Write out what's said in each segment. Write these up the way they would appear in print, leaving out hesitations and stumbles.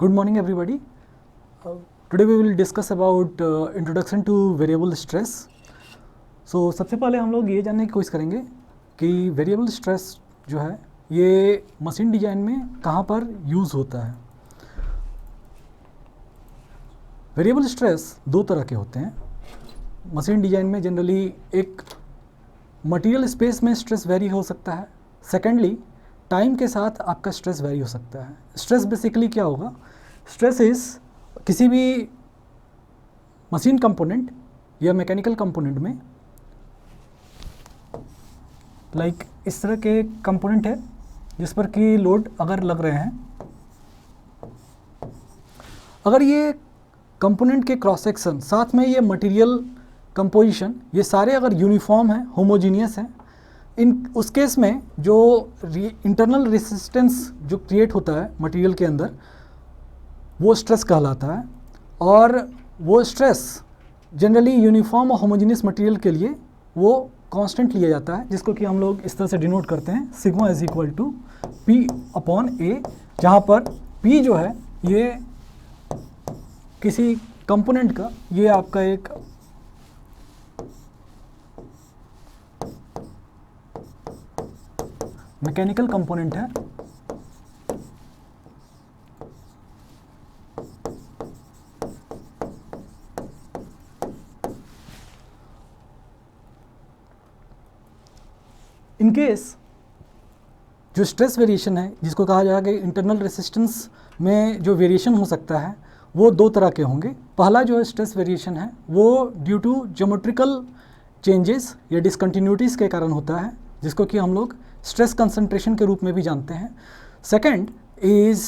Good morning, everybody. Today we will discuss about introduction to variable stress. So सबसे पहले हम लोग ये जानने की कोशिश करेंगे कि वेरिएबल स्ट्रेस जो है ये मशीन डिज़ाइन में कहाँ पर यूज़ होता है। वेरिएबल स्ट्रेस दो तरह के होते हैं मशीन डिज़ाइन में। जनरली एक मटेरियल स्पेस में स्ट्रेस वेरी हो सकता है, सेकेंडली टाइम के साथ आपका स्ट्रेस वेरी हो सकता है। स्ट्रेस बेसिकली क्या होगा? स्ट्रेस इज़ किसी भी मशीन कंपोनेंट या मैकेनिकल कंपोनेंट में, लाइक इस तरह के कंपोनेंट है जिस पर कि लोड अगर लग रहे हैं, अगर ये कंपोनेंट के क्रॉस सेक्शन साथ में ये मटेरियल कंपोजिशन ये सारे अगर यूनिफॉर्म है, होमोजीनियस है, उस केस में जो इंटरनल रेसिस्टेंस जो क्रिएट होता है मटेरियल के अंदर वो स्ट्रेस कहलाता है। और वो स्ट्रेस जनरली यूनिफॉर्म और होमोजीनियस मटेरियल के लिए वो कांस्टेंट लिया जाता है, जिसको कि हम लोग इस तरह से डिनोट करते हैं sigma is equal to P upon A, जहाँ पर पी जो है ये किसी कंपोनेंट का, ये आपका एक मैकेनिकल कंपोनेंट है इन केस जो स्ट्रेस वेरिएशन है जिसको कहा जाएगा इंटरनल रेसिस्टेंस में जो वेरिएशन हो सकता है वो दो तरह के होंगे। पहला जो है स्ट्रेस वेरिएशन है वो ड्यू टू ज्योमेट्रिकल चेंजेस या डिसकंटिन्यूटीज़ के कारण होता है, जिसको कि हम लोग स्ट्रेस कंसंट्रेशन के रूप में भी जानते हैं। Second is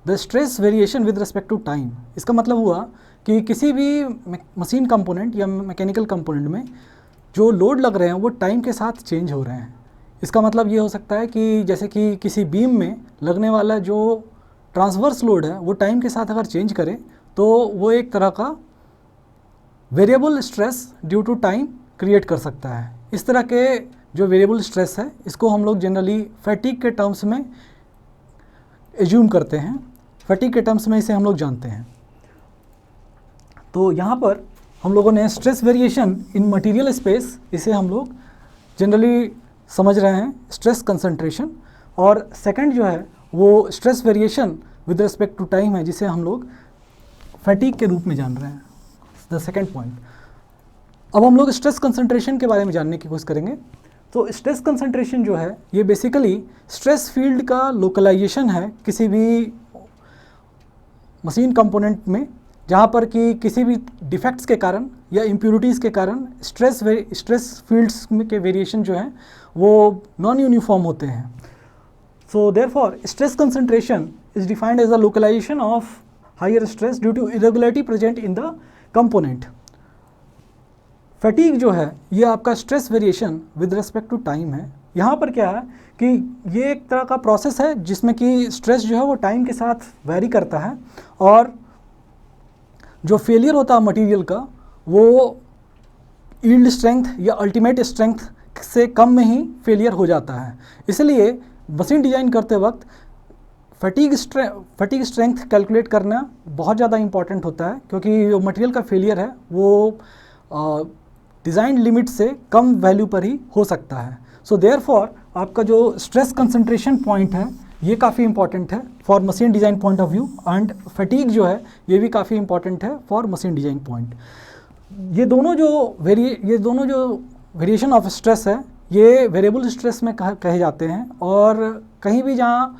the stress variation with respect to time. इसका मतलब हुआ कि किसी भी मशीन कंपोनेंट या मैकेनिकल कंपोनेंट में जो लोड लग रहे हैं वो टाइम के साथ चेंज हो रहे हैं। इसका मतलब ये हो सकता है कि जैसे कि किसी बीम में लगने वाला जो ट्रांसवर्स लोड है वो टाइम के साथ अगर चेंज करे तो वो एक तरह का variable stress due to time create कर सकता है। इस तरह के जो वेरिएबल स्ट्रेस है इसको हम लोग जनरली फैटिग के टर्म्स में एज्यूम करते हैं, फैटिग के टर्म्स में इसे हम लोग जानते हैं। तो यहाँ पर हम लोगों ने stress variation in material space, इसे हम लोग जनरली समझ रहे हैं स्ट्रेस कंसंट्रेशन, और सेकंड जो है वो stress variation with respect to time है, जिसे हम लोग फैटिग के रूप में जान रहे हैं, द सेकंड पॉइंट। अब हम लोग स्ट्रेस कंसंट्रेशन के बारे में जानने की कोशिश करेंगे। तो स्ट्रेस कंसंट्रेशन जो है ये बेसिकली स्ट्रेस फील्ड का लोकलाइजेशन है किसी भी मशीन कंपोनेंट में, जहाँ पर कि किसी भी डिफेक्ट्स के कारण या इम्प्योरिटीज़ के कारण स्ट्रेस फील्ड्स के वेरिएशन जो हैं वो नॉन यूनिफॉर्म होते हैं। So therefore stress concentration is defined as the localisation of higher stress due to irregularity present in the component. Fatigue जो है ये आपका stress variation with respect to time है। यहाँ पर क्या है कि ये एक तरह का प्रोसेस है जिसमें कि स्ट्रेस जो है वो टाइम के साथ वेरी करता है, और जो फेलियर होता है मटेरियल का वो यील्ड स्ट्रेंथ या अल्टीमेट स्ट्रेंथ से कम में ही फेलियर हो जाता है। इसलिए मशीन डिज़ाइन करते वक्त फटीग स्ट्रेंथ कैलकुलेट करना बहुत ज़्यादा इंपॉर्टेंट होता है, क्योंकि जो मटेरियल का फेलियर है वो डिज़ाइन लिमिट से कम वैल्यू पर ही हो सकता है। सो देयरफॉर आपका जो स्ट्रेस कंसंट्रेशन पॉइंट है ये काफ़ी इंपॉर्टेंट है for machine design point of view, and fatigue जो है ये भी काफ़ी इंपॉर्टेंट है फॉर मशीन डिज़ाइन पॉइंट। ये दोनों जो वेरिएशन ऑफ स्ट्रेस है ये वेरिएबल स्ट्रेस में कहे जाते हैं, और कहीं भी जहाँ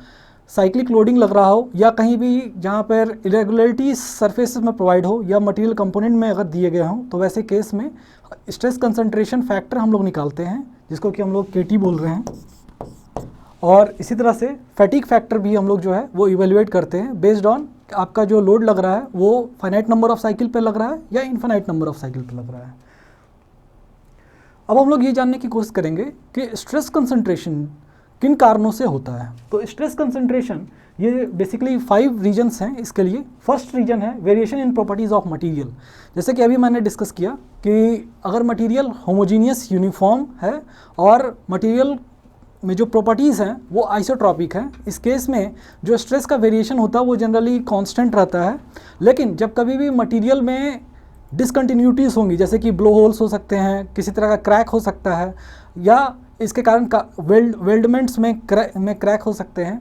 साइक्लिक लोडिंग लग रहा हो या कहीं भी जहाँ पर इरेगुलरिटी सरफेस में प्रोवाइड हो या मटेरियल कंपोनेंट में अगर दिए गए हों, तो वैसे केस में स्ट्रेस कंसंट्रेशन फैक्टर हम लोग निकालते हैं जिसको कि हम लोग KT बोल रहे हैं। और इसी तरह से फैटिग फैक्टर भी हम लोग जो है वो इवेल्युएट करते हैं बेस्ड ऑन आपका जो लोड लग रहा है वो फाइनाइट नंबर ऑफ साइकिल पे लग रहा है या इनफाइनाइट नंबर ऑफ साइकिल पे लग रहा है। अब हम लोग ये जानने की कोशिश करेंगे कि स्ट्रेस कंसंट्रेशन किन कारणों से होता है। तो स्ट्रेस कंसंट्रेशन ये बेसिकली 5 रीजन्स हैं इसके लिए। फर्स्ट रीजन है variation in properties of material. जैसे कि अभी मैंने डिस्कस किया कि अगर मटेरियल होमोजीनियस यूनिफॉर्म है और मटेरियल में जो प्रॉपर्टीज़ हैं वो आइसोट्रॉपिक हैं। इस केस में जो स्ट्रेस का वेरिएशन होता है वो जनरली कांस्टेंट रहता है, लेकिन जब कभी भी मटेरियल में डिसकंटिन्यूटीज़ होंगी, जैसे कि ब्लो होल्स हो सकते हैं, किसी तरह का क्रैक हो सकता है, या इसके कारण वेल्डमेंट्स में क्रैक हो सकते हैं,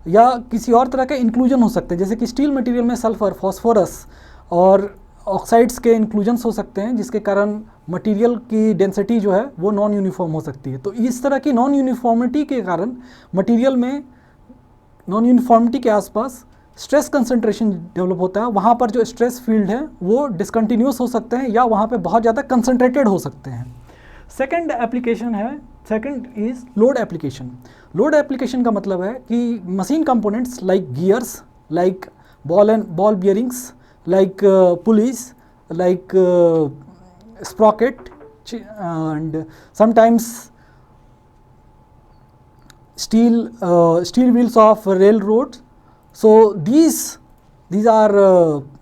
या किसी और तरह के इंक्लूजन हो सकते हैं, जैसे कि स्टील मटेरियल में सल्फ़र, फॉस्फोरस और ऑक्साइड्स के इंक्लूजन्स हो सकते हैं, जिसके कारण मटेरियल की डेंसिटी जो है वो नॉन यूनिफॉर्म हो सकती है। तो इस तरह की नॉन यूनिफॉर्मिटी के कारण मटेरियल में नॉन यूनिफॉर्मिटी के आसपास स्ट्रेस कंसंट्रेशन डेवलप होता है। वहाँ पर जो स्ट्रेस फील्ड है वो डिसकंटिन्यूस हो सकते हैं या वहाँ पे बहुत ज़्यादा कंसंट्रेटेड हो सकते हैं। सेकंड एप्लीकेशन है, second is load application. Load application का मतलब है कि machine components like gears, like ball bearings, like pulleys, like sprocket, and sometimes steel wheels of railroads. So these are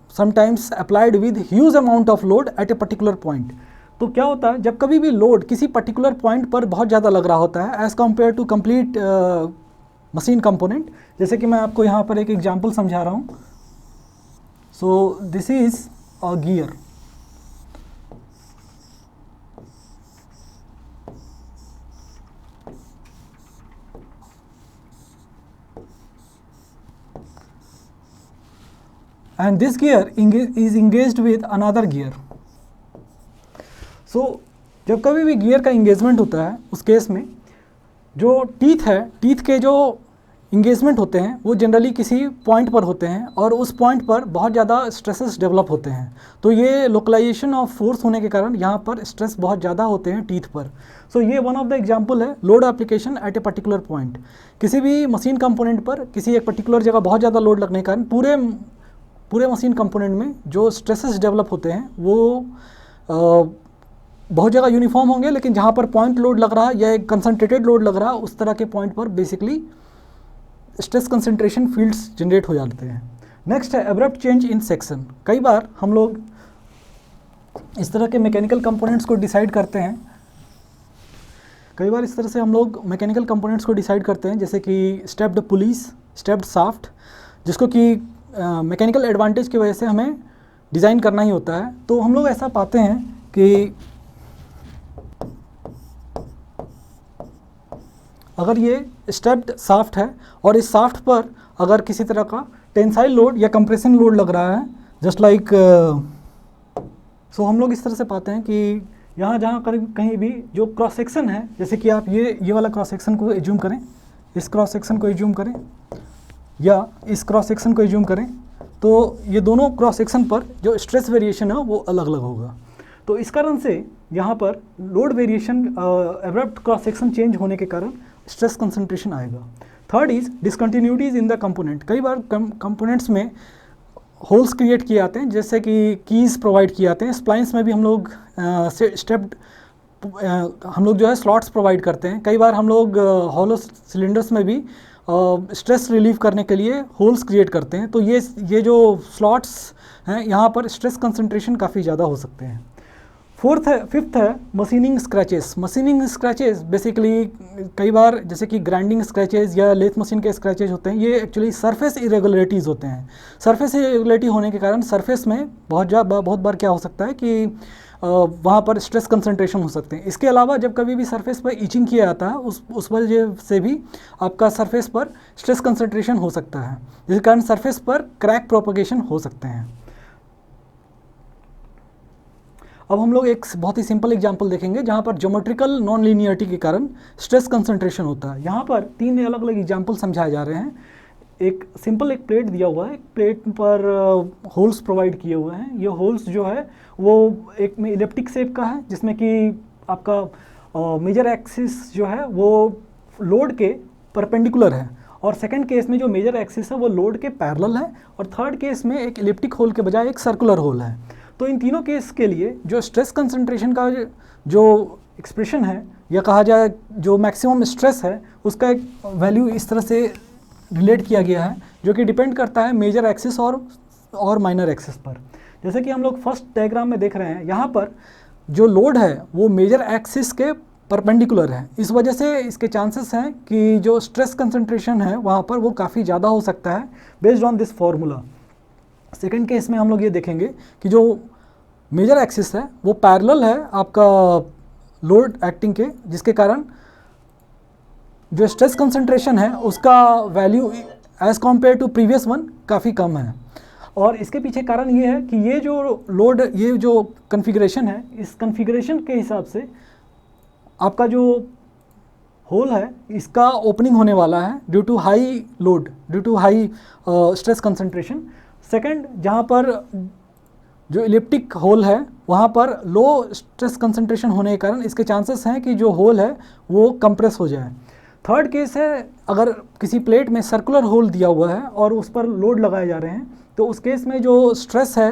sometimes applied with huge amount of load at a particular point. तो क्या होता है, जब कभी भी load किसी particular point पर बहुत ज़्यादा लग रहा होता है as compare to complete machine component, जैसे कि मैं आपको यहाँ पर एक एग्जांपल समझा रहा हूँ। So this is a gear. And this gear is engaged with another gear. So जब कभी भी गियर का इंगेजमेंट होता है उस केस में जो टीथ है, टीथ के जो इंगेजमेंट होते हैं वो जनरली किसी पॉइंट पर होते हैं और उस पॉइंट पर बहुत ज़्यादा स्ट्रेसेस डेवलप होते हैं। तो ये लोकलाइजेशन ऑफ फोर्स होने के कारण यहाँ पर स्ट्रेस बहुत ज़्यादा होते हैं टीथ पर। सो ये वन ऑफ द एग्जांपल है load application at a particular point. किसी भी मशीन कंपोनेंट पर किसी एक पर्टिकुलर जगह बहुत ज़्यादा लोड लगने के कारण पूरे मशीन कंपोनेंट में जो स्ट्रेसेस डेवलप होते हैं वो बहुत जगह यूनिफॉर्म होंगे, लेकिन जहाँ पर पॉइंट लोड लग रहा है या एक कंसनट्रेटेड लोड लग रहा है उस तरह के पॉइंट पर basically stress concentration fields generate हो जाते हैं। नेक्स्ट है एब्रप्ट चेंज इन सेक्शन। कई बार हम लोग इस तरह के मैकेनिकल कंपोनेंट्स को डिसाइड करते हैं, जैसे कि स्टेप्ड पुलीज, स्टेप्ड शाफ्ट, जिसको कि मैकेनिकल एडवांटेज की वजह से हमें डिज़ाइन करना ही होता है। तो हम लोग ऐसा पाते हैं कि अगर ये स्टेप्ड शाफ्ट है और इस शाफ्ट पर अगर किसी तरह का टेंसाइल लोड या कंप्रेशन लोड लग रहा है, जस्ट लाइक सो हम लोग इस तरह से पाते हैं कि यहाँ जहाँ कहीं भी जो क्रॉस सेक्शन है, जैसे कि आप ये वाला क्रॉस सेक्शन को एज्यूम करें, इस क्रॉस सेक्शन को एज्यूम करें या इस क्रॉस सेक्शन को एज्यूम करें, तो ये दोनों क्रॉस सेक्शन पर जो स्ट्रेस वेरिएशन है वो अलग अलग होगा। तो इस कारण से यहाँ पर load variation, abrupt cross section change होने के कारण स्ट्रेस कंसंट्रेशन आएगा। Third is discontinuities in the component. कई बार कंपोनेंट्स में होल्स क्रिएट किए जाते हैं, जैसे कि कीज़ प्रोवाइड किए जाते हैं। स्प्लाइंस में भी हम लोग जो है स्लॉट्स प्रोवाइड करते हैं। कई बार हम लोग हॉलो सिलेंडर्स में भी स्ट्रेस रिलीव करने के लिए होल्स क्रिएट करते हैं। तो ये जो स्लॉट्स हैं यहाँ पर स्ट्रेस कंसंट्रेशन काफ़ी ज़्यादा हो सकते हैं। फिफ्थ है machining scratches. Machining scratches basically कई बार जैसे कि ग्राइंडिंग स्क्रैचेस या लेथ मशीन के स्क्रैचेस होते हैं, ये एक्चुअली सरफेस इरेगुलरिटीज़ होते हैं। सरफेस इरेगुलरिटी होने के कारण सरफेस में बहुत बार क्या हो सकता है कि वहाँ पर स्ट्रेस कंसंट्रेशन हो सकते हैं। इसके अलावा जब कभी भी सरफेस पर इचिंग किया जाता है उस वजह से भी आपका सरफेस पर स्ट्रेस कंसंट्रेशन हो सकता है, जिसके कारण सरफेस पर क्रैक प्रोपगेशन हो सकते हैं। अब हम लोग एक बहुत ही सिंपल एग्जांपल देखेंगे जहाँ पर ज्योमेट्रिकल नॉन लीनियरिटी के कारण स्ट्रेस कंसंट्रेशन होता है। यहाँ पर 3 अलग अलग एग्जांपल समझाए जा रहे हैं। एक प्लेट दिया हुआ है, एक प्लेट पर होल्स प्रोवाइड किए हुए हैं। ये होल्स जो है वो एक में इलिप्टिक शेप का है, जिसमें कि आपका मेजर एक्सिस जो है वो लोड के परपेंडिकुलर है, और सेकंड केस में जो मेजर एक्सिस है वो लोड के पैरेलल है, और थर्ड केस में एक इलिप्टिक होल के बजाय एक सर्कुलर होल है। तो इन तीनों केस के लिए जो स्ट्रेस कंसंट्रेशन का जो एक्सप्रेशन है या कहा जाए जो मैक्सिमम स्ट्रेस है उसका एक वैल्यू इस तरह से रिलेट किया गया है, जो कि डिपेंड करता है मेजर एक्सिस और माइनर एक्सिस पर। जैसे कि हम लोग फर्स्ट डायग्राम में देख रहे हैं, यहाँ पर जो लोड है वो मेजर एक्सिस के परपेंडिकुलर है, इस वजह से इसके चांसेस हैं कि जो स्ट्रेस कंसंट्रेशन है वहाँ पर वो काफ़ी ज़्यादा हो सकता है based on this formula. Second case में हम लोग ये देखेंगे कि जो मेजर एक्सिस है वो पैरेलल है आपका लोड एक्टिंग के, जिसके कारण जो स्ट्रेस कंसंट्रेशन है उसका value as compare to previous one काफ़ी कम है। और इसके पीछे कारण ये है कि ये जो लोड, ये जो कन्फिग्रेशन है, इस कन्फिग्रेशन के हिसाब से आपका जो होल है इसका ओपनिंग होने वाला है due to high load, due to high stress concentration. Second, जहाँ पर जो इलिप्टिक होल है वहाँ पर लो स्ट्रेस कंसंट्रेशन होने के कारण इसके चांसेस हैं कि जो होल है वो कंप्रेस हो जाए। थर्ड केस है, अगर किसी प्लेट में सर्कुलर होल दिया हुआ है और उस पर लोड लगाए जा रहे हैं, तो उस केस में जो स्ट्रेस है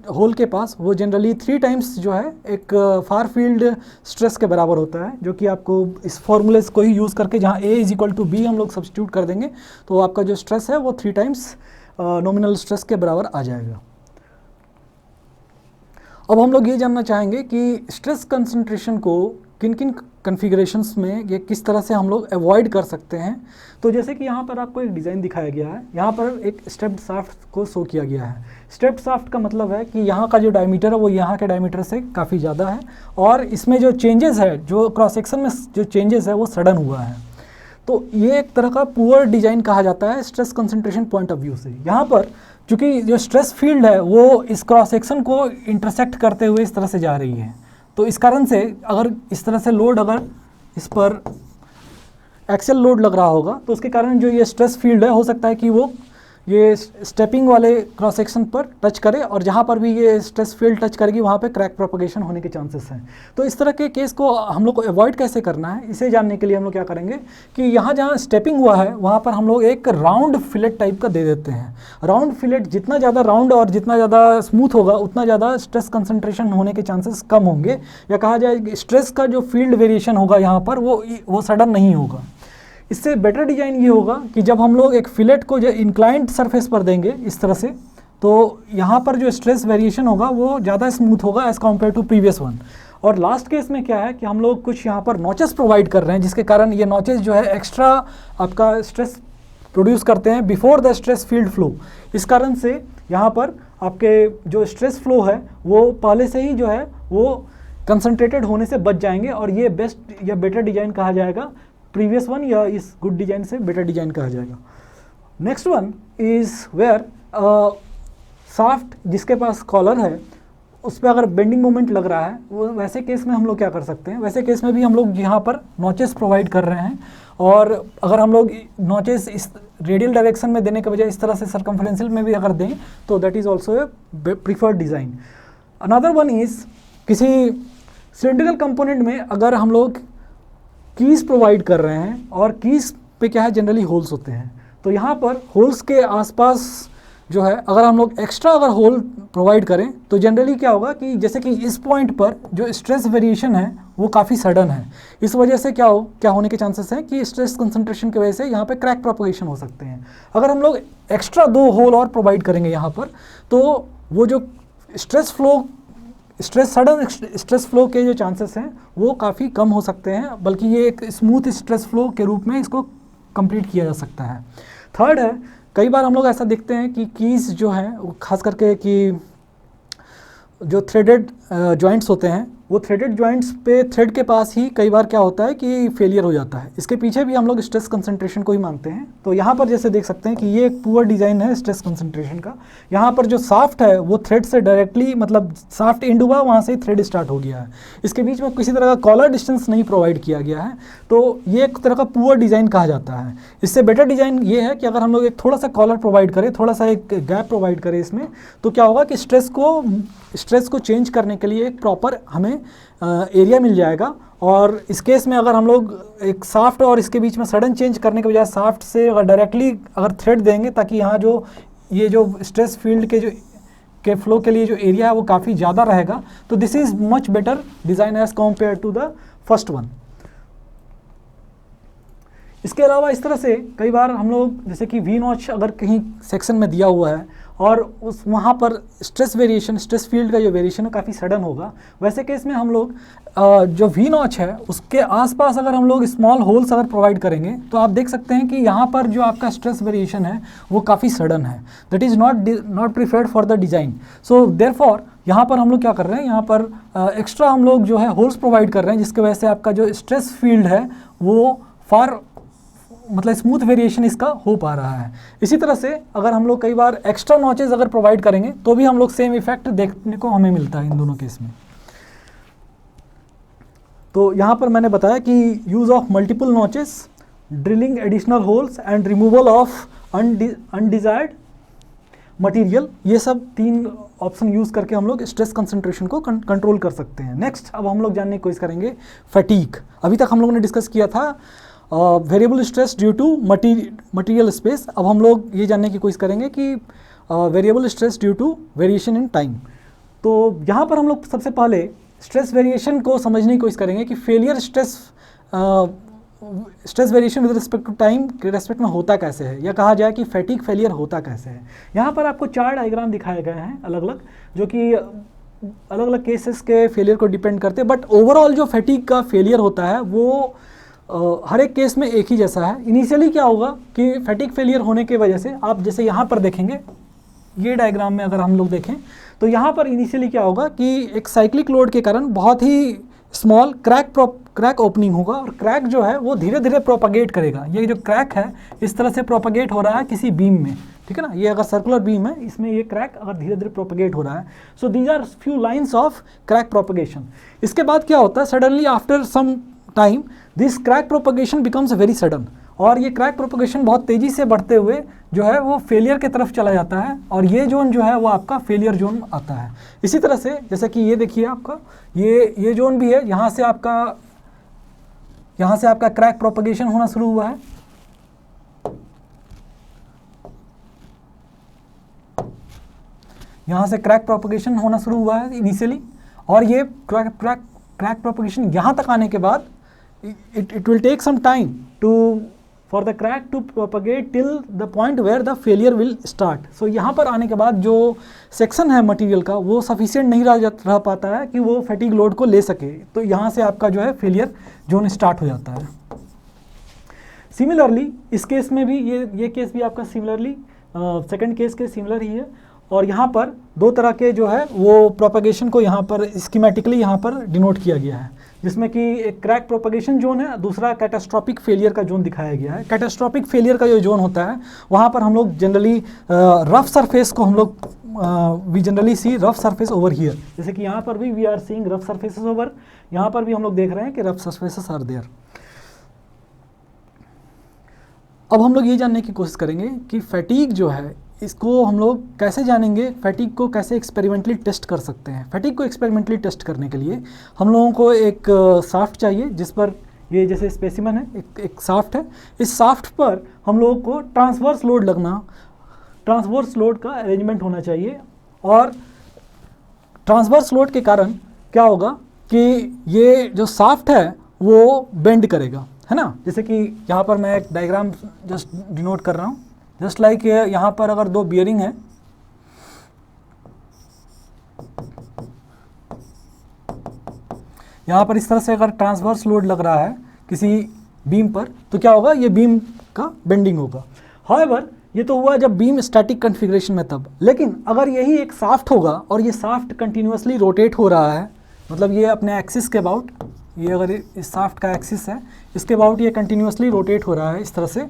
होल के पास वो जनरली 3 टाइम्स जो है एक फार फील्ड स्ट्रेस के बराबर होता है, जो कि आपको इस फॉर्मूले को ही यूज़ करके जहाँ A=B हम लोग सब्स्टिट्यूट कर देंगे तो आपका जो स्ट्रेस है वो 3 टाइम्स नॉमिनल स्ट्रेस के बराबर आ जाएगा। अब हम लोग ये जानना चाहेंगे कि स्ट्रेस कंसंट्रेशन को किन किन कन्फिगरेशंस में ये किस तरह से हम लोग अवॉइड कर सकते हैं। तो जैसे कि यहाँ पर आपको एक डिज़ाइन दिखाया गया है, यहाँ पर एक स्टेप्ड शाफ्ट को शो किया गया है। स्टेप्ड शाफ्ट का मतलब है कि यहाँ का जो डायमीटर है वो यहाँ के डायमीटर से काफ़ी ज़्यादा है और इसमें जो चेंजेस है, जो क्रॉस सेक्शन में जो चेंजेस है वो सडन हुआ है। तो ये एक तरह का पुअर डिज़ाइन कहा जाता है stress concentration point of view से। यहाँ पर चूँकि जो स्ट्रेस फील्ड है वो इस क्रॉस सेक्शन को इंटरसेक्ट करते हुए इस तरह से जा रही है, तो इस कारण से अगर इस तरह से लोड, अगर इस पर एक्सेल लोड लग रहा होगा तो उसके कारण जो ये स्ट्रेस फील्ड है हो सकता है कि वो ये स्टेपिंग वाले क्रॉस सेक्शन पर टच करे और जहाँ पर भी ये स्ट्रेस फील्ड टच करेगी वहाँ पे क्रैक प्रोपगेशन होने के चांसेस हैं। तो इस तरह के केस को हम लोग को अवॉइड कैसे करना है, इसे जानने के लिए हम लोग क्या करेंगे कि यहाँ जहाँ स्टेपिंग हुआ है वहाँ पर हम लोग एक राउंड फिलेट टाइप का दे देते हैं। राउंड फिलेट जितना ज़्यादा राउंड और जितना ज़्यादा स्मूथ होगा उतना ज़्यादा स्ट्रेस कंसंट्रेशन होने के चांसेस कम होंगे, या कहा जाए स्ट्रेस का जो फील्ड वेरिएशन होगा यहाँ पर वो सडन नहीं होगा। इससे बेटर डिज़ाइन ये होगा कि जब हम लोग एक फिलेट को जो इंक्लाइंड सरफेस पर देंगे इस तरह से, तो यहाँ पर जो स्ट्रेस वेरिएशन होगा वो ज़्यादा स्मूथ होगा as compare to previous one. और लास्ट केस में क्या है कि हम लोग कुछ यहाँ पर नॉचेस प्रोवाइड कर रहे हैं, जिसके कारण ये नॉचेस जो है एक्स्ट्रा आपका स्ट्रेस प्रोड्यूस करते हैं before the stress field flow. इस कारण से यहाँ पर आपके जो स्ट्रेस फ्लो है वो पहले से ही जो है वो कंसनट्रेटेड होने से बच जाएंगे और ये बेस्ट या बेटर डिज़ाइन कहा जाएगा प्रीवियस वन, या इस गुड डिज़ाइन से बेटर डिज़ाइन कहा जाएगा। Next one is where shaft जिसके पास कॉलर है उस पर अगर बेंडिंग मोमेंट लग रहा है, वो वैसे केस में हम लोग क्या कर सकते हैं, वैसे केस में भी हम लोग यहाँ पर नॉचेस प्रोवाइड कर रहे हैं और अगर हम लोग नॉचेस इस रेडियल डायरेक्शन में देने के बजाय इस तरह से सर्कमफ्रेंशियल में भी अगर दें तो that is also a preferred design. Another one is किसी सिलिंड्रिकल कंपोनेंट में अगर हम लोग कीज़ प्रोवाइड कर रहे हैं और कीज़ पे क्या है जनरली होल्स होते हैं, तो यहाँ पर होल्स के आसपास जो है अगर हम लोग एक्स्ट्रा अगर होल प्रोवाइड करें तो जनरली क्या होगा कि जैसे कि इस पॉइंट पर जो स्ट्रेस वेरिएशन है वो काफ़ी सडन है, इस वजह से क्या होने के चांसेस हैं कि स्ट्रेस कंसंट्रेशन की वजह से यहाँ पे क्रैक प्रोपगेशन हो सकते हैं। अगर हम लोग एक्स्ट्रा 2 होल और प्रोवाइड करेंगे यहाँ पर तो वो जो सडन स्ट्रेस फ्लो के जो चांसेस हैं वो काफ़ी कम हो सकते हैं, बल्कि ये एक स्मूथ स्ट्रेस फ्लो के रूप में इसको कंप्लीट किया जा सकता है। थर्ड है, कई बार हम लोग ऐसा देखते हैं कि कीज़ जो हैं खास करके कि जो थ्रेडेड जॉइंट्स होते हैं वो थ्रेडेड जॉइंट्स पे थ्रेड के पास ही कई बार क्या होता है कि फेलियर हो जाता है। इसके पीछे भी हम लोग स्ट्रेस कंसंट्रेशन को ही मानते हैं। तो यहाँ पर जैसे देख सकते हैं कि ये एक पुअर डिज़ाइन है स्ट्रेस कंसंट्रेशन का। यहाँ पर जो शाफ्ट है वो थ्रेड से डायरेक्टली, मतलब शाफ्ट एंड हुआ वहाँ से ही थ्रेड स्टार्ट हो गया है, इसके बीच में किसी तरह का कॉलर डिस्टेंस नहीं प्रोवाइड किया गया है, तो ये एक तरह का पुअर डिज़ाइन कहा जाता है। इससे बेटर डिज़ाइन ये है कि अगर हम लोग एक थोड़ा सा कॉलर प्रोवाइड करें, थोड़ा सा एक गैप प्रोवाइड करें इसमें, तो क्या होगा कि स्ट्रेस को चेंज करने के लिए एक प्रॉपर हमें एरिया मिल जाएगा। और इस केस में अगर हम लोग एक शाफ्ट और इसके बीच में सडन चेंज करने के बजाय शाफ्ट से अगर डायरेक्टली अगर थ्रेड देंगे ताकि यहाँ ये जो स्ट्रेस फील्ड के फ्लो के लिए जो एरिया है वो काफ़ी ज़्यादा रहेगा, तो this is much better design as compare to the first one. इसके अलावा इस तरह से कई बार हम लोग जैसे कि वी नॉच अगर कहीं सेक्शन में दिया हुआ है और उस वहाँ पर स्ट्रेस वेरिएशन, स्ट्रेस फील्ड का जो वेरिएशन है काफ़ी सडन होगा, वैसे केस में हम लोग जो वी नॉच है उसके आसपास अगर हम लोग स्मॉल होल्स अगर प्रोवाइड करेंगे तो आप देख सकते हैं कि यहाँ पर जो आपका स्ट्रेस वेरिएशन है वो काफ़ी सडन है, that is not preferred for the design. So therefore यहाँ पर हम लोग क्या कर रहे हैं, यहाँ पर एक्स्ट्रा हम लोग जो है होल्स प्रोवाइड कर रहे हैं, जिसकी वजह से आपका जो स्ट्रेस फील्ड है वो फार मतलब स्मूथ वेरिएशन इसका हो पा रहा है। इसी तरह से अगर हम लोग कई बार एक्स्ट्रा नॉचेस अगर प्रोवाइड करेंगे तो भी हम लोग सेम इफेक्ट देखने को हमें मिलता है इन दोनों केस में। तो यहाँ पर मैंने बताया कि use of multiple notches, drilling additional holes and removal of undesired material, ये सब 3 ऑप्शन यूज़ करके हम लोग स्ट्रेस कंसंट्रेशन को कंट्रोल कर सकते हैं। नेक्स्ट अब हम लोग जानने की कोशिश करेंगे फैटीग। अभी तक हम लोगों ने डिस्कस किया था variable stress due to material space. अब हम लोग ये जानने की कोशिश करेंगे कि variable stress due to variation in time. तो यहाँ पर हम लोग सबसे पहले स्ट्रेस वेरिएशन को समझने की कोशिश करेंगे कि failure stress variation with respect to time के रेस्पेक्ट में होता कैसे है, या कहा जाए कि फैटिग फेलियर होता कैसे है। यहाँ पर आपको 4 डायग्राम दिखाए गए हैं अलग अलग, जो कि अलग अलग केसेस के फेलियर को डिपेंड करते हैं, बट ओवरऑल जो फैटिग का फेलियर होता है वो हर एक केस में एक ही जैसा है। इनिशियली क्या होगा कि फैटिग फेलियर होने की वजह से आप जैसे यहाँ पर देखेंगे, ये डायग्राम में अगर हम लोग देखें तो यहाँ पर इनिशियली क्या होगा कि एक साइक्लिक लोड के कारण बहुत ही स्मॉल क्रैक ओपनिंग होगा, और क्रैक जो है वो धीरे धीरे प्रोपागेट करेगा। ये जो क्रैक है इस तरह से प्रोपागेट हो रहा है किसी बीम में, ठीक है ना, ये अगर सर्कुलर बीम है इसमें ये क्रैक अगर धीरे धीरे प्रोपागेट हो रहा है। So these are few lines of crack propagation. इसके बाद क्या होता है, suddenly after some time this crack propagation becomes very sudden, और ये क्रैक प्रोपगेशन बहुत तेज़ी से बढ़ते हुए जो है वो फेलियर की तरफ चला जाता है, और ये जोन जो है वो आपका फेलियर जोन आता है। इसी तरह से जैसे कि ये देखिए आपका ये जोन भी है, यहाँ से आपका क्रैक प्रोपगेशन होना शुरू हुआ है, यहाँ से क्रैक प्रोपगेशन होना शुरू हुआ है इनिशियली, और ये क्रैक प्रोपगेशन यहाँ तक आने के बाद it will take some time for the crack to propagate till the point where the failure will start. So यहाँ पर आने के बाद जो सेक्शन है मटेरियल का वो सफिशिएंट नहीं रह पाता है कि वो फैटिग लोड को ले सके, तो यहाँ से आपका जो है फेलियर जोन स्टार्ट हो जाता है। सिमिलरली इस केस में भी ये केस भी आपका सिमिलरली सेकंड केस के सिमिलर ही है, और यहाँ पर 2 तरह के जो है वो प्रोपगेशन को यहाँ पर स्कीमेटिकली यहाँ पर डिनोट किया गया है, जिसमें कि एक क्रैक प्रोपगेशन जोन है, दूसरा कैटास्ट्रॉपिक फेलियर का जोन दिखाया गया है। कैटास्ट्रॉपिक फेलियर का जो जोन होता है वहाँ पर हम लोग जनरली रफ सरफेस को हम लोग we generally see rough surface over here, जैसे कि यहाँ पर भी we are seeing rough surfaces over, यहाँ पर भी हम लोग देख रहे हैं कि रफ सरफेसेस आर देयर। अब हम लोग ये जानने की कोशिश करेंगे कि फैटिग जो है इसको हम लोग कैसे जानेंगे, फैटिग को कैसे एक्सपेरिमेंटली टेस्ट कर सकते हैं। फैटिग को एक्सपेरिमेंटली टेस्ट करने के लिए हम लोगों को एक शाफ्ट चाहिए, जिस पर ये जैसे स्पेसिमन है एक शाफ्ट है, इस शाफ्ट पर हम लोगों को ट्रांसवर्स लोड का अरेंजमेंट होना चाहिए, और ट्रांसवर्स लोड के कारण क्या होगा कि ये जो शाफ्ट है वो बेंड करेगा, है ना। जैसे कि यहाँ पर मैं एक डायग्राम जस्ट डिनोट कर रहा हूँ, जस्ट लाइक यहाँ पर अगर 2 बियरिंग है, यहाँ पर इस तरह से अगर ट्रांसवर्स लोड लग रहा है किसी बीम पर तो क्या होगा, ये बीम का बेंडिंग होगा। हाउएवर ये तो हुआ जब बीम स्टैटिक कॉन्फ़िगरेशन में तब, लेकिन अगर यही एक शाफ्ट होगा और ये शाफ्ट कंटिन्यूसली रोटेट हो रहा है, मतलब ये अपने एक्सिस के अबाउट, ये अगर इस शाफ्ट का एक्सिस है इसके अबाउट ये कंटिन्यूसली रोटेट हो रहा है इस तरह से,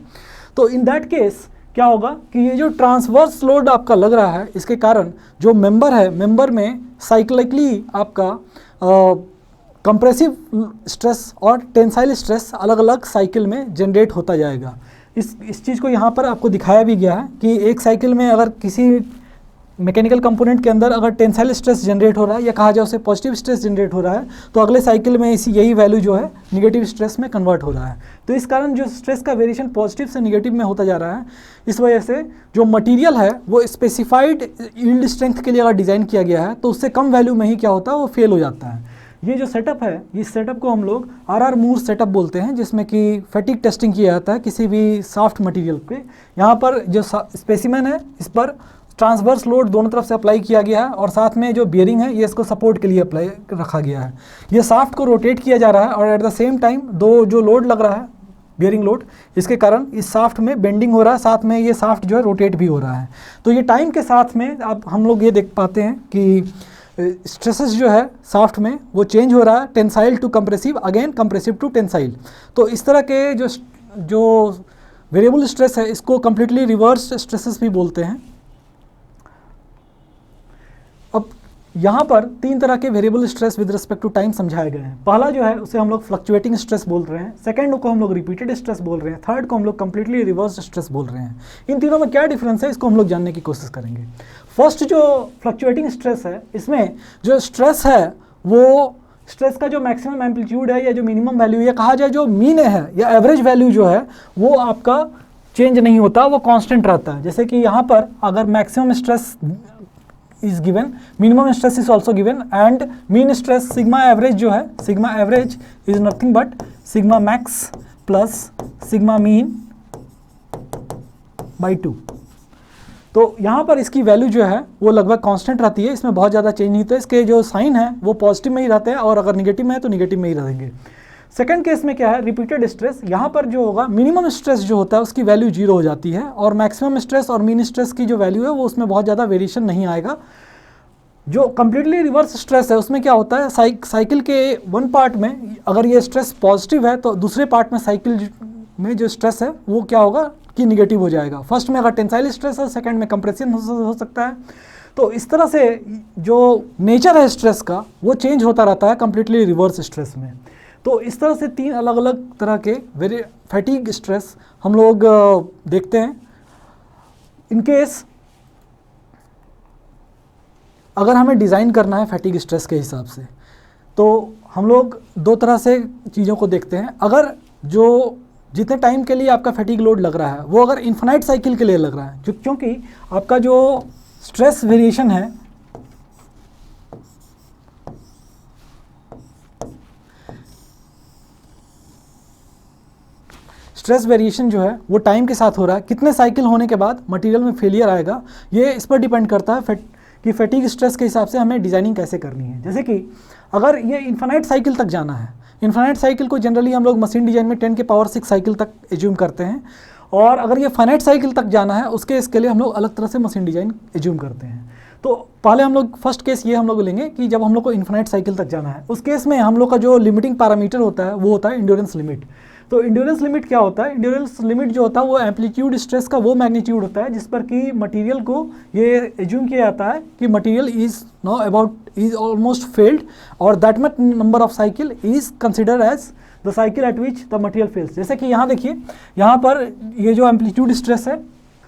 तो इन दैट केस क्या होगा कि ये जो ट्रांसवर्स लोड आपका लग रहा है इसके कारण जो मेंबर है, मेंबर में साइक्लिकली आपका कंप्रेसिव स्ट्रेस और टेंसाइल स्ट्रेस अलग अलग साइकिल में जनरेट होता जाएगा। इस चीज़ को यहाँ पर आपको दिखाया भी गया है कि एक साइकिल में अगर किसी मैकेनिकल कंपोनेंट के अंदर अगर टेंसाइल स्ट्रेस जनरेट हो रहा है, या कहा जाए उसे पॉजिटिव स्ट्रेस जनरेट हो रहा है, तो अगले साइकिल में यही वैल्यू जो है निगेटिव स्ट्रेस में कन्वर्ट हो रहा है। तो इस कारण जो स्ट्रेस का वेरिएशन पॉजिटिव से निगेटिव में होता जा रहा है, इस वजह से जो मटेरियल है वो स्पेसिफाइड यील्ड स्ट्रेंथ के लिए अगर डिज़ाइन किया गया है तो उससे कम वैल्यू में ही क्या होता है वो फेल हो जाता है। ये जो सेटअप है, इस सेटअप को हम लोग आर मूर सेटअप बोलते हैं, जिसमें कि फैटिग टेस्टिंग किया जाता है किसी भी सॉफ्ट मटेरियल पे। यहाँ पर जो स्पेसिमेन है इस पर ट्रांसवर्स लोड दोनों तरफ से अप्लाई किया गया है और साथ में जो बियरिंग है ये इसको सपोर्ट के लिए अप्लाई रखा गया है। ये शाफ्ट को रोटेट किया जा रहा है और एट द सेम टाइम दो जो लोड लग रहा है बियरिंग लोड, इसके कारण इस शाफ्ट में बेंडिंग हो रहा है, साथ में ये शाफ्ट जो है रोटेट भी हो रहा है। तो ये टाइम के साथ में अब हम लोग ये देख पाते हैं कि स्ट्रेसेस जो है शाफ्ट में वो चेंज हो रहा है, tensile to compressive, again compressive to tensile. तो इस तरह के जो वेरिएबल स्ट्रेस है इसको कंप्लीटली रिवर्स स्ट्रेसेस भी बोलते हैं। अब यहाँ पर 3 तरह के variable stress with respect to time समझाए गए हैं। पहला जो है उसे हम लोग फ्लक्चुएटिंग स्ट्रेस बोल रहे हैं, सेकंड को हम लोग रिपीटेड स्ट्रेस बोल रहे हैं, थर्ड को हम लोग कंप्लीटली रिवर्स स्ट्रेस बोल रहे हैं। इन तीनों में क्या डिफरेंस है इसको हम लोग जानने की कोशिश करेंगे। फर्स्ट जो फ्लक्चुएटिंग स्ट्रेस है, इसमें जो स्ट्रेस है वो स्ट्रेस का जो मैक्सिमम एम्पलीट्यूड है या जो मिनिमम वैल्यू या कहा जाए जो मीन है या एवरेज वैल्यू जो है वो आपका चेंज नहीं होता, वो कांस्टेंट रहता है। जैसे कि यहाँ पर अगर maximum stress is given, minimum stress is also given and mean stress sigma average जो है, sigma average is nothing but sigma max plus sigma mean by 2। तो यहाँ पर इसकी वैल्यू जो है वो लगभग कांस्टेंट रहती है, इसमें बहुत ज़्यादा चेंज नहीं होता है। इसके जो साइन है वो पॉजिटिव में ही रहते हैं और अगर निगेटिव में है तो निगेटिव में ही रहेंगे। सेकंड केस में क्या है, रिपीटेड स्ट्रेस। यहाँ पर जो होगा मिनिमम स्ट्रेस जो होता है उसकी वैल्यू 0 हो जाती है और मैक्सिमम स्ट्रेस और मीन स्ट्रेस की जो वैल्यू है वो उसमें बहुत ज़्यादा वेरिएशन नहीं आएगा। जो कम्प्लीटली रिवर्स स्ट्रेस है उसमें क्या होता है, साइकिल के वन पार्ट में अगर ये स्ट्रेस पॉजिटिव है तो दूसरे पार्ट में साइकिल में जो स्ट्रेस है वो क्या होगा कि निगेटिव हो जाएगा। फर्स्ट में अगर टेंसाइल स्ट्रेस है, सेकंड में कंप्रेशन हो सकता है। तो इस तरह से जो नेचर है स्ट्रेस का वो चेंज होता रहता है कम्प्लीटली रिवर्स स्ट्रेस में। तो इस तरह से 3 अलग अलग तरह के फैटिग स्ट्रेस हम लोग देखते हैं। इनकेस अगर हमें डिज़ाइन करना है फैटिग स्ट्रेस के हिसाब से तो हम लोग 2 तरह से चीज़ों को देखते हैं। अगर जो जितने टाइम के लिए आपका फैटिग लोड लग रहा है वो अगर इन्फिनाइट साइकिल के लिए लग रहा है, क्योंकि आपका जो स्ट्रेस वेरिएशन है जो है वो टाइम के साथ हो रहा है, कितने साइकिल होने के बाद मटेरियल में फेलियर आएगा ये इस पर डिपेंड करता है कि फैटिग स्ट्रेस के हिसाब से हमें डिज़ाइनिंग कैसे करनी है। जैसे कि अगर ये इन्फिनाइट साइकिल तक जाना है, इन्फिनाइट साइकिल को जनरली हम लोग मशीन डिज़ाइन में 10 के पावर 6 साइकिल तक एज्यूम करते हैं, और अगर ये फाइनाइट साइकिल तक जाना है उसके इसके लिए हम लोग अलग तरह से मशीन डिज़ाइन एज्यूम करते हैं। तो पहले हम लोग फर्स्ट केस ये हम लोग लेंगे कि जब हम लोग को इन्फिनाइट साइकिल तक जाना है, उस केस में हम लोग का जो लिमिटिंग पैरामीटर होता है वो होता है इंड्योरेंस लिमिट। तो इंड्योरेंस लिमिट क्या होता है, इंड्योरेंस लिमिट जो होता है वो एम्पलीट्यूड स्ट्रेस का वो मैग्नीट्यूड होता है जिस पर कि मटेरियल को ये एज्यूम किया जाता है कि material is now about is almost failed और that much number of cycle is considered as the cycle at which the material fails. जैसे कि यहाँ देखिए, यहाँ पर ये जो एम्पलीट्यूड स्ट्रेस है,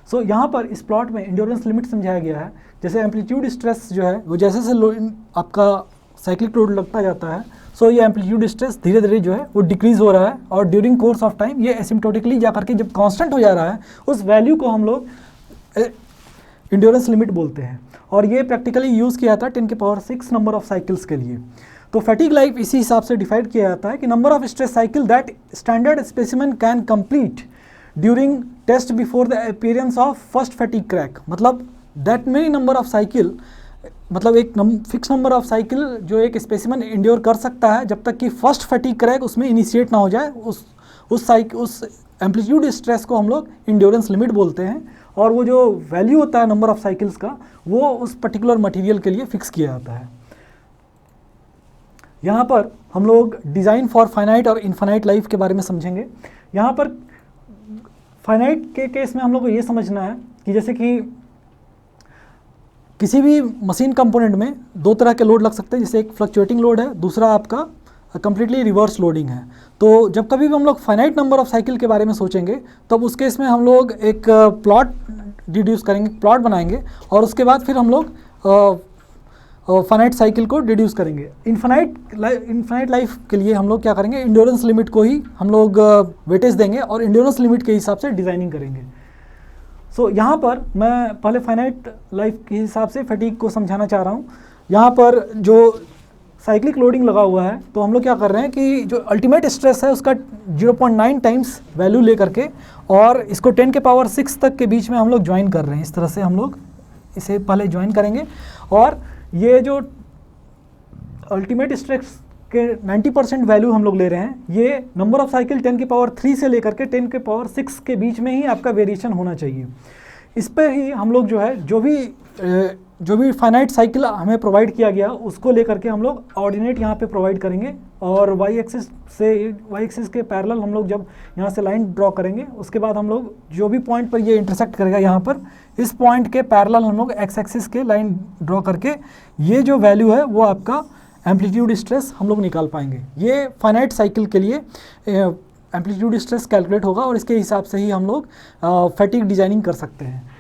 सो यहाँ पर इस प्लॉट में इंड्योरेंस लिमिट समझाया गया है। जैसे एम्पलीट्यूड स्ट्रेस जो है वो जैसे से आपका साइक्लिक लोड लगता जाता है, सो ये एम्पलीट्यूड स्ट्रेस धीरे धीरे जो है वो डिक्रीज हो रहा है और ड्यूरिंग कोर्स ऑफ टाइम ये एसिम्प्टोटिकली जा करके जब कांस्टेंट हो जा रहा है उस वैल्यू को हम लोग इंड्योरेंस लिमिट बोलते हैं। और ये प्रैक्टिकली यूज़ किया जाता है 10 के पावर 6 नंबर ऑफ साइकिल्स के लिए। तो फैटिग लाइफ इसी हिसाब से डिफाइड किया जाता है कि number of stress cycle that standard specimen can complete during test before the appearance of first fatigue crack. मतलब that many number of cycle, मतलब एक फिक्स नंबर ऑफ साइकिल जो एक स्पेसिमेन इंड्योर कर सकता है जब तक कि फर्स्ट फैटिग क्रैक उसमें इनिशिएट ना हो जाए। उस एम्पलीट्यूड स्ट्रेस को हम लोग इंड्योरेंस लिमिट बोलते हैं, और वो जो वैल्यू होता है नंबर ऑफ साइकिल्स का वो उस पर्टिकुलर मटेरियल के लिए फिक्स किया जाता है। यहाँ पर हम लोग डिज़ाइन फॉर फाइनाइट और इनफाइनाइट लाइफ के बारे में समझेंगे। यहाँ पर फाइनाइट के केस में हम लोग को ये समझना है कि जैसे कि किसी भी मशीन कंपोनेंट में 2 तरह के लोड लग सकते हैं, जैसे एक फ्लक्चुएटिंग लोड है, दूसरा आपका कंप्लीटली रिवर्स लोडिंग है। तो जब कभी भी हम लोग फाइनाइट नंबर ऑफ साइकिल के बारे में सोचेंगे तब उस केस में हम लोग एक प्लॉट डिड्यूस करेंगे, प्लॉट बनाएंगे, और उसके बाद फिर हम लोग फाइनाइट साइकिल को डिड्यूस करेंगे। इनफाइनाइट लाइफ के लिए हम लोग क्या करेंगे, इंड्योरेंस लिमिट को ही हम लोग वेटेज देंगे और इंड्योरेंस लिमिट के हिसाब से डिज़ाइनिंग करेंगे। सो यहाँ पर मैं पहले फाइनाइट लाइफ के हिसाब से फैटिग को समझाना चाह रहा हूँ। यहाँ पर जो साइक्लिक लोडिंग लगा हुआ है तो हम लोग क्या कर रहे हैं कि जो अल्टीमेट स्ट्रेस है उसका 0.9 टाइम्स वैल्यू ले करके और इसको 10 के पावर 6 तक के बीच में हम लोग ज्वाइन कर रहे हैं। इस तरह से हम लोग इसे पहले ज्वाइन करेंगे और ये जो अल्टीमेट स्ट्रेस के 90% वैल्यू हम लोग ले रहे हैं, ये नंबर ऑफ साइकिल 10 की पावर 3 से लेकर के 10 के पावर 6 के बीच में ही आपका वेरिएशन होना चाहिए। इस पर ही हम लोग जो है जो भी फाइनाइट साइकिल हमें प्रोवाइड किया गया उसको लेकर के हम लोग ऑर्डिनेट यहाँ पे प्रोवाइड करेंगे और वाई एक्सिस के पैरेलल हम लोग जब यहाँ से लाइन ड्रॉ करेंगे उसके बाद हम लोग जो भी पॉइंट पर ये इंटरसेक्ट करेगा यहाँ पर, इस पॉइंट के पैरेलल हम लोग एक्स एक्सिस के लाइन ड्रॉ करके ये जो वैल्यू है वो आपका एम्पलीट्यूड स्ट्रेस हम लोग निकाल पाएंगे। ये फाइनाइट साइकिल के लिए एम्पलीट्यूड स्ट्रेस कैलकुलेट होगा और इसके हिसाब से ही हम लोग फैटिग डिजाइनिंग कर सकते हैं।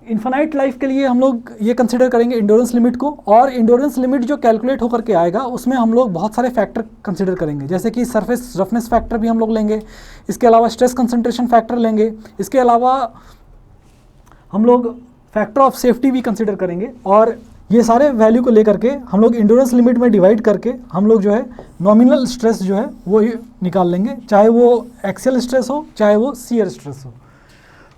इन्फिनाइट लाइफ के लिए हम लोग ये कंसिडर करेंगे इंडोरेंस लिमिट को, और इंडोरेंस लिमिट जो कैलकुलेट होकर के आएगा उसमें हम लोग बहुत सारे फैक्टर कंसिडर करेंगे, जैसे कि सरफेस रफनेस फैक्टर भी हम लोग लेंगे, इसके अलावा स्ट्रेस कंसंट्रेशन फैक्टर लेंगे, इसके अलावा हम लोग फैक्टर ऑफ सेफ्टी भी कंसिडर करेंगे और ये सारे वैल्यू को लेकर के हम लोग इंडोरेंस लिमिट में डिवाइड करके हम लोग जो है नॉमिनल स्ट्रेस जो है वो निकाल लेंगे, चाहे वो एक्सियल स्ट्रेस हो चाहे वो शियर स्ट्रेस हो।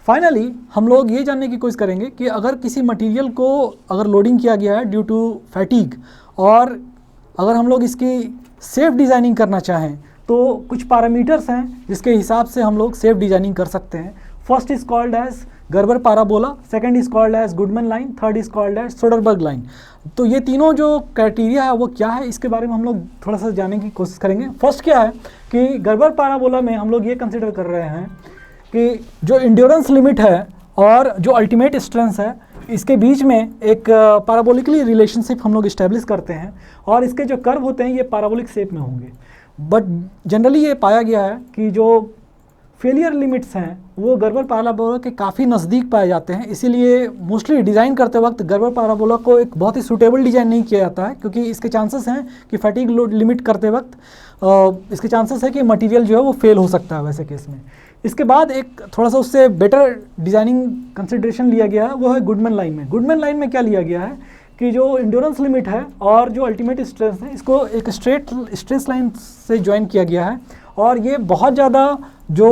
फाइनली हम लोग ये जानने की कोशिश करेंगे कि अगर किसी मटेरियल को अगर लोडिंग किया गया है ड्यू टू फैटिग और अगर हम लोग इसकी सेफ डिज़ाइनिंग करना चाहें तो कुछ पैरामीटर्स हैं जिसके हिसाब से हम लोग सेफ डिज़ाइनिंग कर सकते हैं। First is called as Gerber parabola, second is called as Goodman line, third is called as Soderberg line. तो ये तीनों जो क्राइटेरिया है वो क्या है इसके बारे में हम लोग थोड़ा सा जानने की कोशिश करेंगे। फर्स्ट क्या है कि गर्बर पैराबोला में हम लोग ये कंसिडर कर रहे हैं कि जो इंड्योरेंस लिमिट है और जो अल्टीमेट स्ट्रेंथ है इसके बीच में एक पैराबोलिकली रिलेशनशिप हम लोग इस्टेब्लिश करते हैं और इसके जो कर्व होते हैं ये पैराबोलिक शेप में होंगे। बट जनरली ये पाया गया है कि जो फेलियर लिमिट्स हैं वो गर्बर पैराबोला के काफ़ी नज़दीक पाए जाते हैं, इसीलिए मोस्टली डिज़ाइन करते वक्त गर्बर पैराबोला को एक बहुत ही सूटेबल डिज़ाइन नहीं किया जाता है, क्योंकि इसके चांसेस हैं कि फैटिग लोड लिमिट करते वक्त इसके चांसेस है कि मटेरियल जो है वो फेल हो सकता है वैसे केस में। इसके बाद एक थोड़ा सा उससे बेटर डिज़ाइनिंग कंसिडरेशन लिया गया है वो है गुडमैन लाइन में। गुडमैन लाइन में क्या लिया गया है कि जो इंड्योरेंस लिमिट है और जो अल्टीमेट स्ट्रेस है इसको एक स्ट्रेस लाइन से ज्वाइन किया गया है और ये बहुत ज़्यादा जो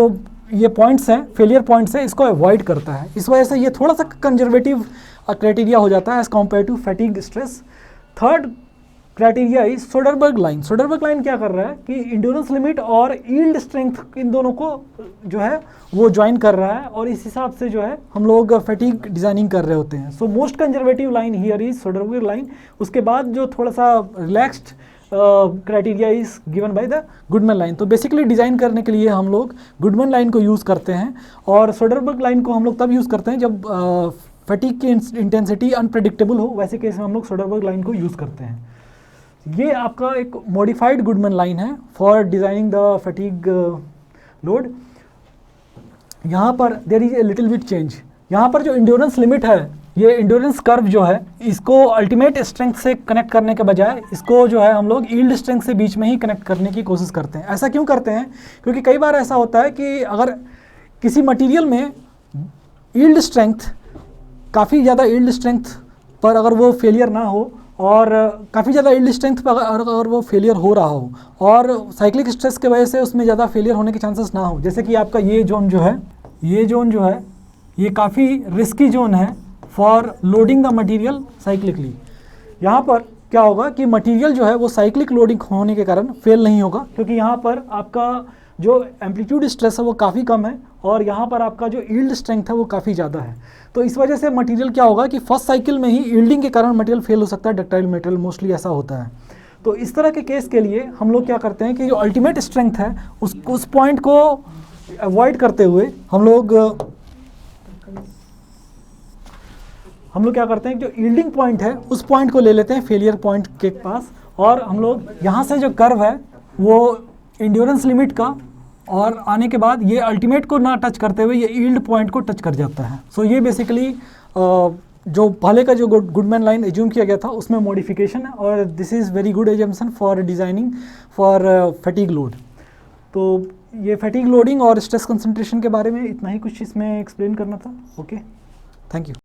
ये पॉइंट्स हैं फेलियर पॉइंट्स है इसको अवॉइड करता है। इस वजह से ये थोड़ा सा कंजर्वेटिव क्राइटेरिया हो जाता है as compare to fatigue stress. Third criteria is Soderberg line. Soderberg line क्या कर रहा है कि इंड्योरेंस लिमिट और यील्ड स्ट्रेंथ इन दोनों को जो है वो ज्वाइन कर रहा है और इस हिसाब से जो है हम लोग फैटिग डिज़ाइनिंग कर रहे होते हैं। So most conservative line here is Soderberg line. उसके बाद जो थोड़ा सा relaxed criteria is given by the Goodman line. तो बेसिकली डिज़ाइन करने के लिए हम लोग गुडमैन लाइन को यूज़ करते हैं और सोडरबर्ग लाइन को हम लोग तब यूज़ करते हैं जब फैटिग की इंटेंसिटी अनप्रेडिक्टेबल हो, वैसे केस में हम लोग सोडरबर्ग लाइन को यूज़ करते हैं। ये आपका एक मॉडिफाइड गुडमैन लाइन है for designing the fatigue load. यहाँ पर there is a little bit change. यहाँ पर जो इंड्योरेंस लिमिट है ये इंड्योरेंस कर्व जो है इसको अल्टीमेट स्ट्रेंथ से कनेक्ट करने के बजाय इसको जो है हम लोग यील्ड स्ट्रेंथ से बीच में ही कनेक्ट करने की कोशिश करते हैं। ऐसा क्यों करते हैं? क्योंकि कई बार ऐसा होता है कि अगर किसी मटेरियल में यील्ड स्ट्रेंथ काफ़ी ज़्यादा यील्ड स्ट्रेंथ पर अगर वो फेलियर ना हो और काफ़ी ज़्यादा यील्ड स्ट्रेंथ पर अगर वो फेलियर हो रहा हो और साइक्लिक स्ट्रेस के वजह से उसमें ज़्यादा फेलियर होने के चांसेस ना हो, जैसे कि आपका ये जोन जो है ये काफ़ी रिस्की जोन है for loading the material cyclically. यहाँ पर क्या होगा कि मटेरियल जो है वो साइक्लिक लोडिंग होने के कारण फेल नहीं होगा, क्योंकि यहाँ पर आपका जो एम्पलीट्यूड स्ट्रेस है वो काफ़ी कम है और यहाँ पर आपका जो यील्ड स्ट्रेंथ है वो काफ़ी ज़्यादा है। तो इस वजह से मटेरियल क्या होगा कि फर्स्ट साइकिल में ही यील्डिंग के कारण मटेरियल फेल हो सकता है। डक्टाइल मटेरियल मोस्टली ऐसा होता है। तो इस तरह के केस के लिए हम लोग क्या करते हैं कि जो अल्टीमेट स्ट्रेंथ है उस पॉइंट को अवॉइड करते हुए हम लोग क्या करते हैं, जो यील्डिंग पॉइंट है उस पॉइंट को ले लेते हैं फेलियर पॉइंट के पास और हम लोग यहाँ से जो कर्व है वो इंड्योरेंस लिमिट का और आने के बाद ये अल्टीमेट को ना टच करते हुए ये यील्ड पॉइंट को टच कर जाता है। सो ये बेसिकली जो पहले का जो गुडमैन लाइन एज्यूम किया गया था उसमें मॉडिफिकेशन है और this is very good assumption for designing for fatigue load. तो ये फैटिग लोडिंग और स्ट्रेस कंसंट्रेशन के बारे में इतना ही कुछ इसमें एक्सप्लेन करना था। Okay, thank you.